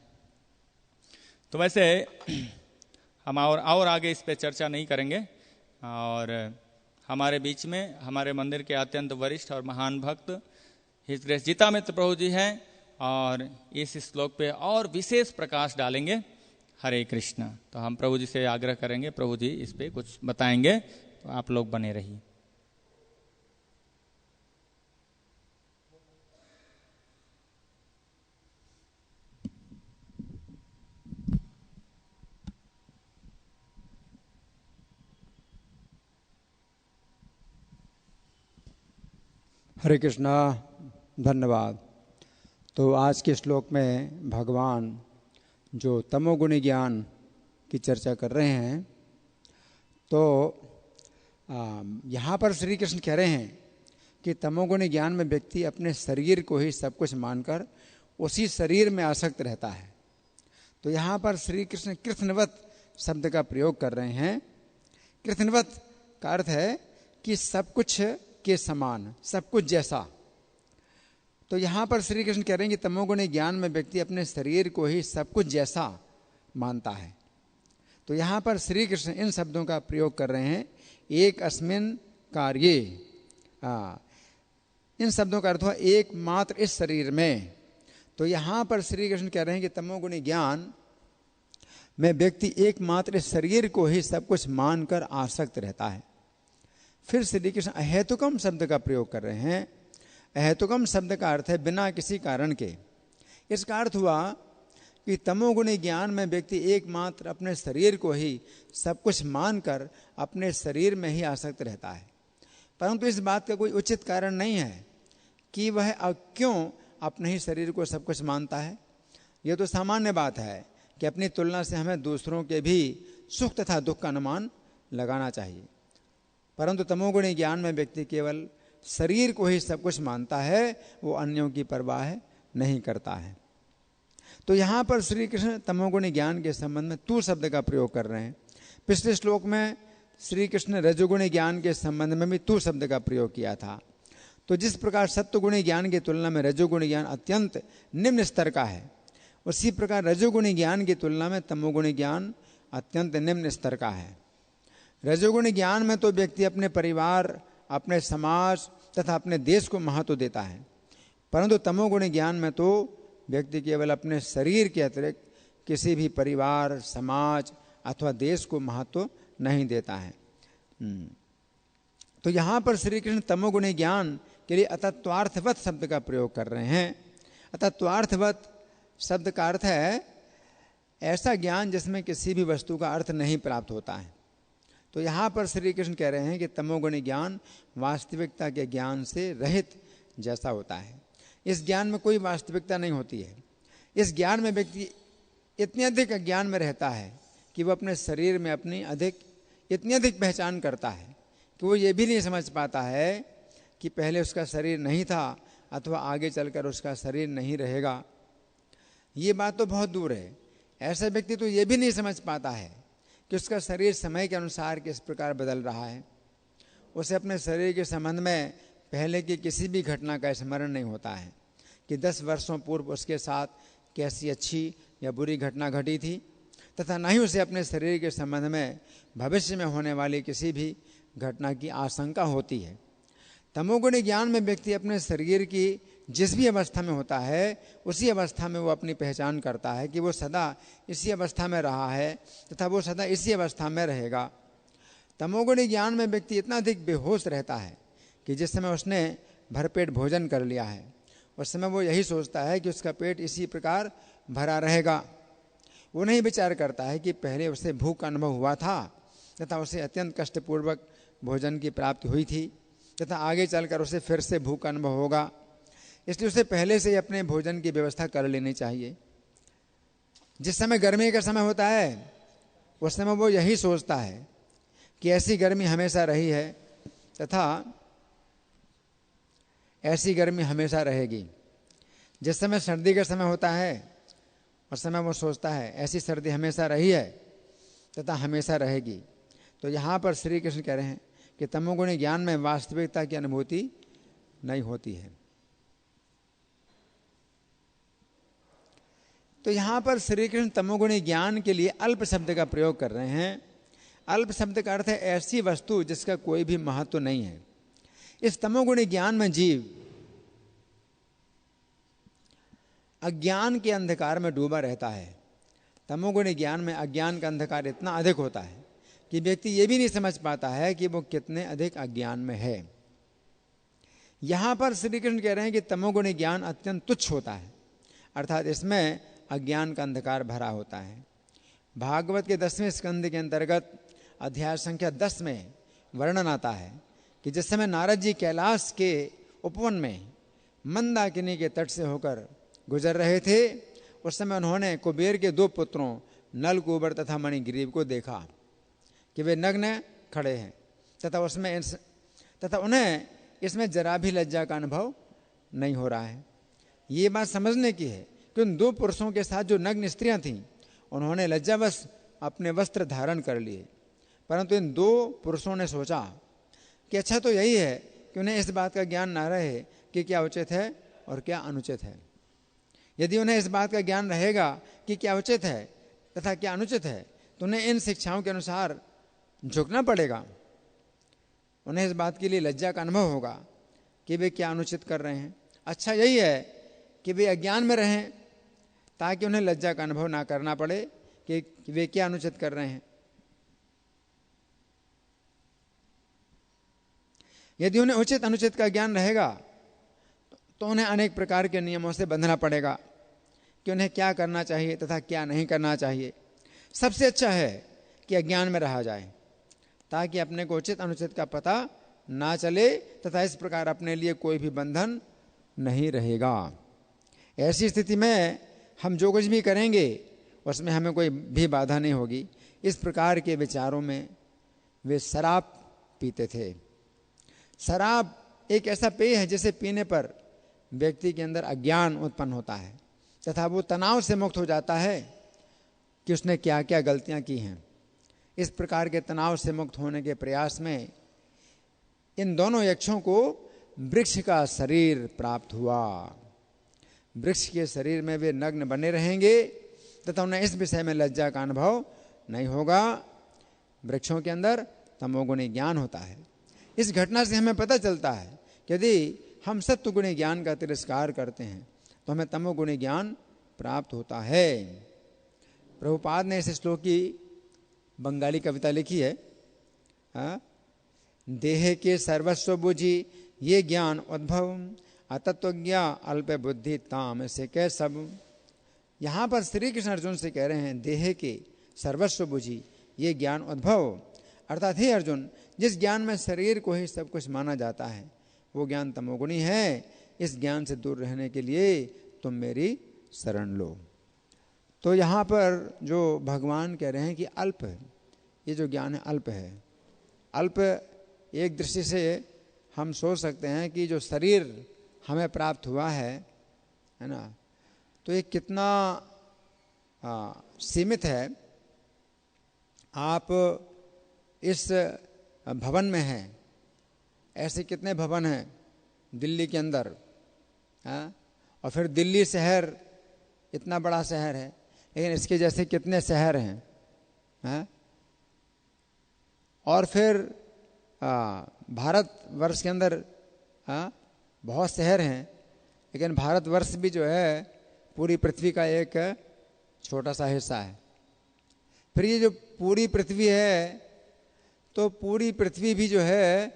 तो वैसे हम और आगे इस पे चर्चा नहीं करेंगे। और हमारे बीच में हमारे मंदिर के अत्यंत वरिष्ठ और महान भक्त हिज ग्रेस जीतामित्र प्रभु जी हैं और इस श्लोक पे और विशेष प्रकाश डालेंगे। हरे कृष्ण। तो हम प्रभु जी से आग्रह करेंगे, प्रभु जी इस पे कुछ बताएंगे, तो आप लोग बने रहिए। हरे कृष्णा, धन्यवाद। तो आज के श्लोक में भगवान जो तमोगुणी ज्ञान की चर्चा कर रहे हैं, तो यहाँ पर श्री कृष्ण कह रहे हैं कि तमोगुणी ज्ञान में व्यक्ति अपने शरीर को ही सब कुछ मानकर उसी शरीर में आसक्त रहता है। तो यहाँ पर श्री कृष्ण कृष्णवत शब्द का प्रयोग कर रहे हैं। कृष्णवत का अर्थ है कि सब कुछ के समान, सब कुछ जैसा। तो यहाँ पर श्री कृष्ण कह रहे हैं कि तमोगुणी ज्ञान में व्यक्ति अपने शरीर को ही सब कुछ जैसा मानता है। तो यहाँ पर श्री कृष्ण इन शब्दों का प्रयोग कर रहे हैं, एक अस्मिन कार्ये। इन शब्दों का अर्थ हुआ एकमात्र इस शरीर में। तो यहाँ पर श्री कृष्ण कह रहे हैं कि तमोगुणी ज्ञान में व्यक्ति एकमात्र इस शरीर को ही सब कुछ मानकर आसक्त रहता है। फिर श्री कृष्ण अहेतुकम शब्द का प्रयोग कर रहे हैं। अहेतुकम शब्द का अर्थ है बिना किसी कारण के। इसका अर्थ हुआ कि तमोगुणी ज्ञान में व्यक्ति एकमात्र अपने शरीर को ही सब कुछ मानकर अपने शरीर में ही आसक्त रहता है, परंतु इस बात का कोई उचित कारण नहीं है कि वह क्यों अपने ही शरीर को सब कुछ मानता है। यह तो सामान्य बात है कि अपनी तुलना से हमें दूसरों के भी सुख तथा दुख का अनुमान लगाना चाहिए, परंतु तमोगुणी ज्ञान में व्यक्ति केवल शरीर को ही सब कुछ मानता है, वो अन्यों की परवाह नहीं करता है। तो यहाँ पर श्री कृष्ण तमोगुणी ज्ञान के संबंध में तू शब्द का प्रयोग कर रहे हैं। पिछले श्लोक में श्री कृष्ण रजोगुणी ज्ञान के संबंध में भी तू शब्द का प्रयोग किया था। तो जिस प्रकार सत्वगुणी ज्ञान की तुलना में रजोगुणी ज्ञान अत्यंत निम्न स्तर का है, उसी प्रकार रजोगुणी ज्ञान की तुलना में तमोगुणी ज्ञान अत्यंत निम्न स्तर का है। रजोगुणी ज्ञान में तो व्यक्ति अपने परिवार, अपने समाज तथा अपने देश को महत्व देता है, परंतु तमोगुणी ज्ञान में तो व्यक्ति केवल अपने शरीर के अतिरिक्त किसी भी परिवार, समाज अथवा देश को महत्व नहीं देता है। तो यहाँ पर श्री कृष्ण तमोगुणी ज्ञान के लिए अतत्वार्थवत शब्द का प्रयोग कर रहे हैं। अतत्वार्थवत शब्द का अर्थ है ऐसा ज्ञान जिसमें किसी भी वस्तु का अर्थ नहीं प्राप्त होता है। तो यहाँ पर श्री कृष्ण कह रहे हैं कि तमोगुणी ज्ञान वास्तविकता के ज्ञान से रहित जैसा होता है। इस ज्ञान में कोई वास्तविकता नहीं होती है। इस ज्ञान में व्यक्ति इतने अधिक अज्ञान में रहता है कि वह अपने शरीर में अपनी इतनी अधिक पहचान करता है कि वो ये भी नहीं समझ पाता है कि पहले उसका शरीर नहीं था अथवा आगे चलकर उसका शरीर नहीं रहेगा। ये बात तो बहुत दूर है। ऐसा व्यक्ति तो ये भी नहीं समझ पाता है कि उसका शरीर समय के अनुसार किस प्रकार बदल रहा है। उसे अपने शरीर के संबंध में पहले की किसी भी घटना का स्मरण नहीं होता है कि 10 वर्षों पूर्व उसके साथ कैसी अच्छी या बुरी घटना घटी थी, तथा न ही उसे अपने शरीर के संबंध में भविष्य में होने वाली किसी भी घटना की आशंका होती है। तमोगुणी ज्ञान में व्यक्ति अपने शरीर की जिस भी अवस्था में होता है उसी अवस्था में वो अपनी पहचान करता है कि वो सदा इसी अवस्था में रहा है तथा वो सदा इसी अवस्था में रहेगा। तमोगुणी ज्ञान में व्यक्ति इतना अधिक बेहोश रहता है कि जिस समय उसने भरपेट भोजन कर लिया है उस समय वो यही सोचता है कि उसका पेट इसी प्रकार भरा रहेगा। वो नहीं विचार करता है कि पहले उसे भूख का अनुभव हुआ था तथा उसे अत्यंत कष्टपूर्वक भोजन की प्राप्ति हुई थी तथा आगे चलकर उसे फिर से भूख का अनुभव होगा, इसलिए उसे पहले से ही अपने भोजन की व्यवस्था कर लेनी चाहिए। जिस समय गर्मी का समय होता है उस समय वो यही सोचता है कि ऐसी गर्मी हमेशा रही है तथा ऐसी गर्मी हमेशा रहेगी। जिस समय सर्दी का समय होता है उस समय वो सोचता है ऐसी सर्दी हमेशा रही है तथा हमेशा रहेगी। तो यहाँ पर श्री कृष्ण कह रहे हैं कि तमोगुणी ज्ञान में वास्तविकता की अनुभूति नहीं होती है। तो यहाँ पर श्री कृष्ण तमोगुणी ज्ञान के लिए अल्प शब्द का प्रयोग कर रहे हैं। अल्प शब्द का अर्थ है ऐसी वस्तु जिसका कोई भी महत्व नहीं है। इस तमोगुणी ज्ञान में जीव अज्ञान के अंधकार में डूबा रहता है। तमोगुणी ज्ञान में अज्ञान का अंधकार इतना अधिक होता है कि व्यक्ति ये भी नहीं समझ पाता है कि वो कितने अधिक अज्ञान में है। यहां पर श्री कृष्ण कह रहे हैं कि तमोगुणी ज्ञान अत्यंत तुच्छ होता है, अर्थात इसमें अज्ञान का अंधकार भरा होता है। भागवत के 10वें स्कंद के अंतर्गत अध्याय संख्या 10 में वर्णन आता है कि जिस समय नारद जी कैलाश के उपवन में मंदाकिनी के तट से होकर गुजर रहे थे उस समय उन्होंने कुबेर के 2 पुत्रों नल कुबर तथा मणिग्रीव को देखा कि वे नग्न खड़े हैं तथा उन्हें इसमें जरा भी लज्जा का अनुभव नहीं हो रहा है। ये बात समझने की है कि उन 2 पुरुषों के साथ जो नग्न स्त्रियां थीं उन्होंने लज्जावश अपने वस्त्र धारण कर लिए, परंतु इन 2 पुरुषों ने सोचा कि अच्छा तो यही है कि उन्हें इस बात का ज्ञान ना रहे कि क्या उचित है और क्या अनुचित है। यदि उन्हें इस बात का ज्ञान रहेगा कि क्या उचित है तथा क्या अनुचित है तो उन्हें इन शिक्षाओं के अनुसार झुकना पड़ेगा। उन्हें इस बात के लिए लज्जा का अनुभव होगा कि वे क्या अनुचित कर रहे हैं। अच्छा यही है कि वे अज्ञान में रहें ताकि उन्हें लज्जा का अनुभव ना करना पड़े कि वे क्या अनुचित कर रहे हैं। यदि उन्हें उचित अनुचित का ज्ञान रहेगा तो उन्हें अनेक प्रकार के नियमों से बंधना पड़ेगा कि उन्हें क्या करना चाहिए तथा क्या नहीं करना चाहिए। सबसे अच्छा है कि अज्ञान में रहा जाए ताकि अपने को उचित अनुचित का पता ना चले तथा इस प्रकार अपने लिए कोई भी बंधन नहीं रहेगा। ऐसी स्थिति में हम जो कुछ भी करेंगे उसमें हमें कोई भी बाधा नहीं होगी। इस प्रकार के विचारों में वे शराब पीते थे। शराब एक ऐसा पेय है जिसे पीने पर व्यक्ति के अंदर अज्ञान उत्पन्न होता है तथा वो तनाव से मुक्त हो जाता है कि उसने क्या क्या गलतियां की हैं। इस प्रकार के तनाव से मुक्त होने के प्रयास में इन दोनों यक्षों को वृक्ष का शरीर प्राप्त हुआ। वृक्ष के शरीर में वे नग्न बने रहेंगे तथा उन्हें इस विषय में लज्जा का अनुभव नहीं होगा। वृक्षों के अंदर तमोगुणी ज्ञान होता है। इस घटना से हमें पता चलता है कि यदि हम सत्वगुणी ज्ञान का तिरस्कार करते हैं तो हमें तमोगुणी ज्ञान प्राप्त होता है। प्रभुपाद ने इस श्लोक की बंगाली कविता लिखी है। देह के सर्वस्व बुझी ये ज्ञान उद्भव अतत्वज्ञा अल्प बुद्धि ताम से कै सब। यहाँ पर श्री कृष्ण अर्जुन से कह रहे हैं देह के सर्वस्व बुझी ये ज्ञान उद्भव, अर्थात हे अर्जुन जिस ज्ञान में शरीर को ही सब कुछ माना जाता है वो ज्ञान तमोगुणी है। इस ज्ञान से दूर रहने के लिए तुम मेरी शरण लो। तो यहाँ पर जो भगवान कह रहे हैं कि अल्प है, ये जो ज्ञान है अल्प है। अल्प एक दृष्टि से हम सोच सकते हैं कि जो शरीर हमें प्राप्त हुआ है ना, तो ये कितना सीमित है। आप इस भवन में हैं, ऐसे कितने भवन हैं दिल्ली के अंदर, और फिर दिल्ली शहर इतना बड़ा शहर है, लेकिन इसके जैसे कितने शहर हैं, और फिर भारतवर्ष के अंदर बहुत शहर हैं, लेकिन भारतवर्ष भी जो है पूरी पृथ्वी का एक छोटा सा हिस्सा है। फिर ये जो पूरी पृथ्वी है तो पूरी पृथ्वी भी जो है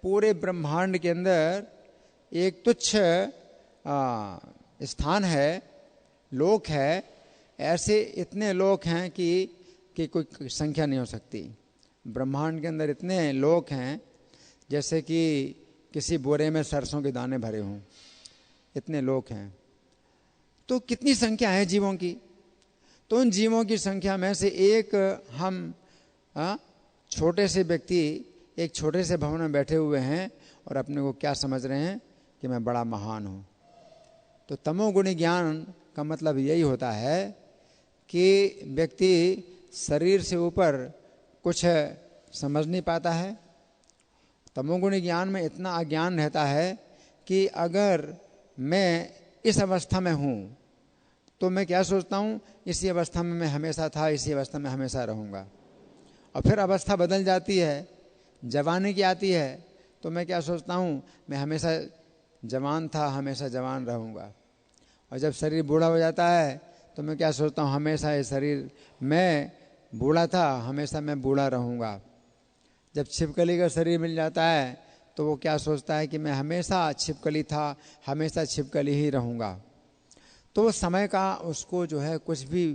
पूरे ब्रह्मांड के अंदर एक तुच्छ स्थान है, लोक है, ऐसे इतने लोक हैं कि कोई संख्या नहीं हो सकती। ब्रह्मांड के अंदर इतने लोक हैं जैसे कि किसी बोरे में सरसों के दाने भरे हों, इतने लोक हैं। तो कितनी संख्या है जीवों की। तो उन जीवों की संख्या में से एक हम छोटे से व्यक्ति एक छोटे से भवन में बैठे हुए हैं और अपने को क्या समझ रहे हैं कि मैं बड़ा महान हूँ। तो तमोगुणी ज्ञान का मतलब यही होता है कि व्यक्ति शरीर से ऊपर कुछ समझ नहीं पाता है। तमोगुणी ज्ञान में इतना अज्ञान रहता है कि अगर मैं इस अवस्था में हूँ तो मैं क्या सोचता हूँ, इसी अवस्था में मैं हमेशा था, इसी अवस्था में हमेशा रहूँगा। और फिर अवस्था बदल जाती है, जवानी की आती है, तो मैं क्या सोचता हूँ, मैं हमेशा जवान था, हमेशा जवान रहूँगा। और जब शरीर बूढ़ा हो जाता है तो मैं क्या सोचता हूँ, हमेशा ये शरीर, मैं बूढ़ा था, हमेशा मैं बूढ़ा रहूँगा। जब छिपकली का शरीर मिल जाता है तो वो क्या सोचता है कि मैं हमेशा छिपकली था, हमेशा छिपकली ही रहूँगा। तो समय का उसको जो है कुछ भी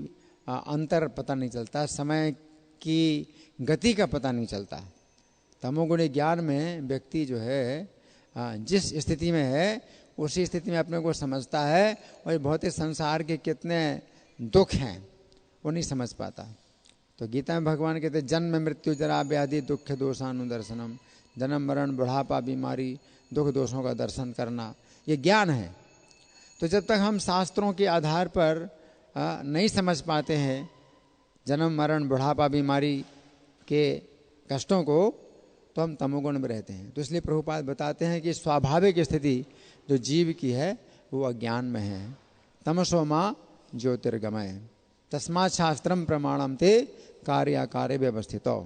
अंतर पता नहीं चलता, समय की गति का पता नहीं चलता। तमोगुणी ज्ञान में व्यक्ति जो है जिस स्थिति में है उसी स्थिति में अपने को समझता है, और भौतिक संसार के कितने दुख हैं वो नहीं समझ पाता। तो गीता में भगवान कहते हैं, जन्म मृत्यु जरा व्याधि दुख दोषानुदर्शनम, जन्म मरण बुढ़ापा बीमारी दुख दोषों का दर्शन करना, ये ज्ञान है। तो जब तक हम शास्त्रों के आधार पर नहीं समझ पाते हैं जन्म मरण बुढ़ापा बीमारी के कष्टों को, तो हम तमोगुण में रहते हैं। तो इसलिए प्रभुपाद बताते हैं कि स्वाभाविक स्थिति जो जीव की है वो अज्ञान में है। तमसो माँ ज्योतिर्गमय तस्मात् शास्त्रम प्रमाणम ते कार्याकार्य व्यवस्थितो।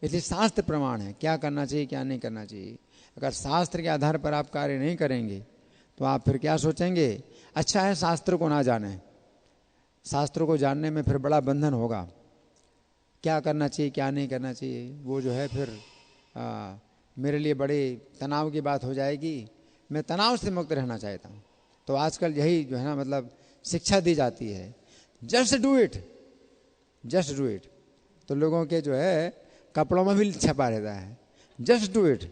इसलिए शास्त्र प्रमाण है क्या करना चाहिए क्या नहीं करना चाहिए। अगर शास्त्र के आधार पर आप कार्य नहीं करेंगे तो आप फिर क्या सोचेंगे, अच्छा है शास्त्र को ना जाने, शास्त्र को जानने में फिर बड़ा बंधन होगा, क्या करना चाहिए क्या नहीं करना चाहिए, वो जो है फिर मेरे लिए बड़े तनाव की बात हो जाएगी। मैं तनाव से मुक्त रहना चाहता हूँ। तो आजकल यही जो है ना, मतलब शिक्षा दी जाती है, just do it, just do it. तो लोगों के जो है कपड़ों में भी छपा रहता है, जस्ट डू इट,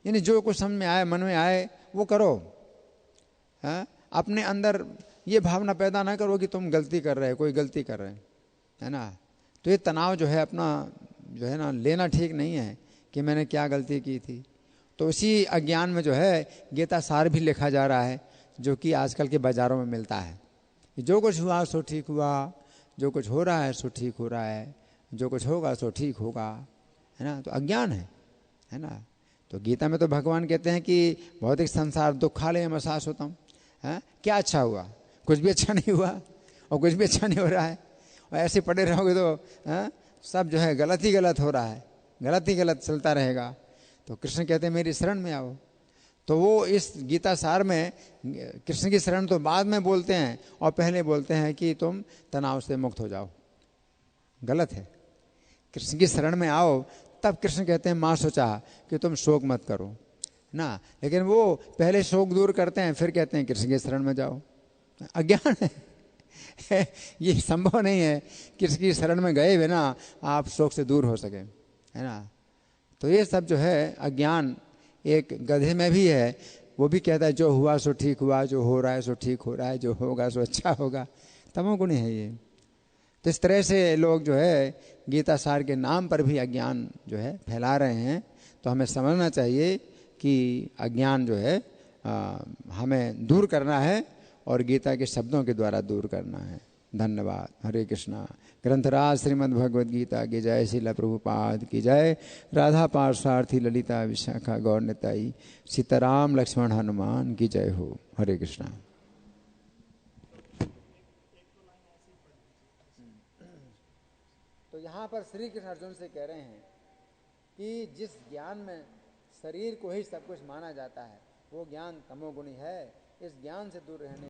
यानी जो कुछ समझ में आए मन में आए वो करो। अपने अंदर ये भावना पैदा ना करो कि तुम गलती कर रहे हो, कोई गलती कर रहे है ना। तो ये तनाव जो है अपना जो है ना लेना ठीक नहीं है कि मैंने क्या गलती की थी। तो उसी अज्ञान में जो है गीता सार भी लिखा जा रहा है, जो कि आजकल के बाज़ारों में मिलता है। जो कुछ हुआ सो ठीक हुआ, जो कुछ हो रहा है सो ठीक हो रहा है, जो कुछ होगा सो ठीक होगा, है ना। तो अज्ञान है ना। तो गीता में तो भगवान कहते हैं कि भौतिक संसार दुखालय में शाश्वतम है। क्या अच्छा हुआ, कुछ भी अच्छा नहीं हुआ और कुछ भी अच्छा नहीं हो रहा है। और ऐसे पड़े रहोगे तो सब जो है गलत ही गलत हो रहा है, गलत ही गलत चलता रहेगा। तो कृष्ण कहते हैं मेरी शरण में आओ। तो वो इस गीता सार में कृष्ण की शरण तो बाद में बोलते हैं और पहले बोलते हैं कि तुम तनाव से मुक्त हो जाओ। गलत है। कृष्ण की शरण में आओ तब कृष्ण कहते हैं माँ सोचा कि तुम शोक मत करो ना, लेकिन वो पहले शोक दूर करते हैं फिर कहते हैं कृष्ण की शरण में जाओ। अज्ञान है। ये संभव नहीं है कृष्ण की शरण में गए बिना आप शोक से दूर हो सके, है ना। तो ये सब जो है अज्ञान एक गधे में भी है। वो भी कहता है जो हुआ सो ठीक हुआ, जो हो रहा है सो ठीक हो रहा है, जो होगा सो अच्छा होगा। तमोगुणी है ये। तो इस तरह से लोग जो है गीता सार के नाम पर भी अज्ञान जो है फैला रहे हैं। तो हमें समझना चाहिए कि अज्ञान जो है हमें दूर करना है और गीता के शब्दों के द्वारा दूर करना है। धन्यवाद। हरे कृष्णा। ग्रंथराज श्रीमद् भगवद गीता की जय। श्रील प्रभुपाद की जय। राधा पार्षार्थी ललिता विशाखा गौर निताई। सीताराम लक्ष्मण हनुमान की जय हो। हरे कृष्णा। तो यहाँ पर श्री कृष्ण अर्जुन से कह रहे हैं कि जिस ज्ञान में शरीर को ही सब कुछ माना जाता है वो ज्ञान तमोगुणी है। इस ज्ञान से दूर रहने